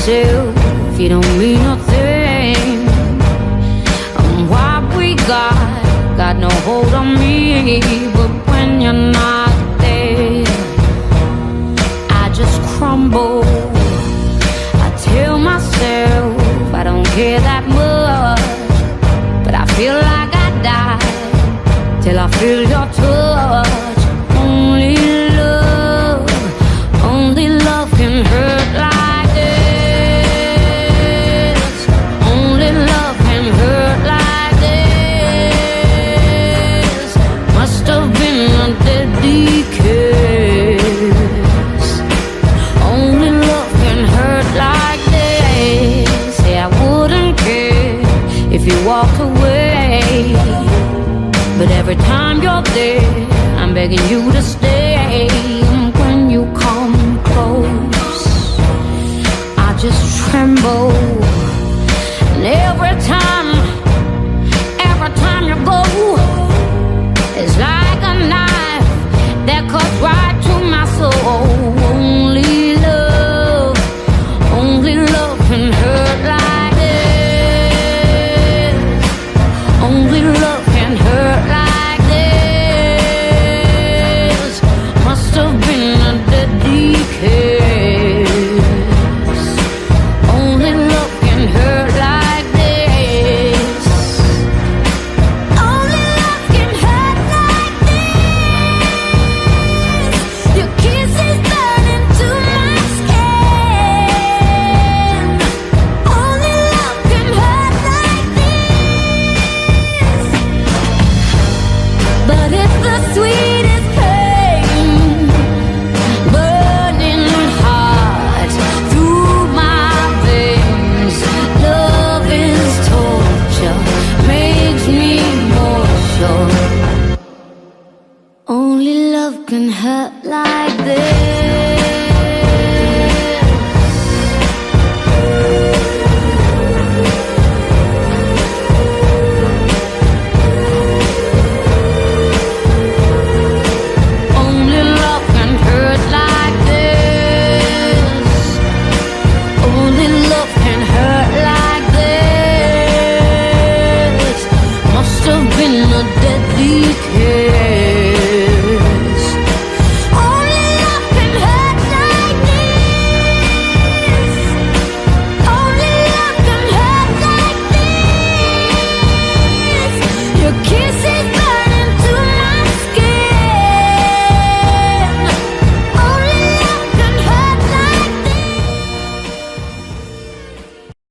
myself, you don't mean nothing. What we got no hold on me. But when you're not there, I just crumble. I tell myself I don't care that much, but I feel like I die till I feel your touch.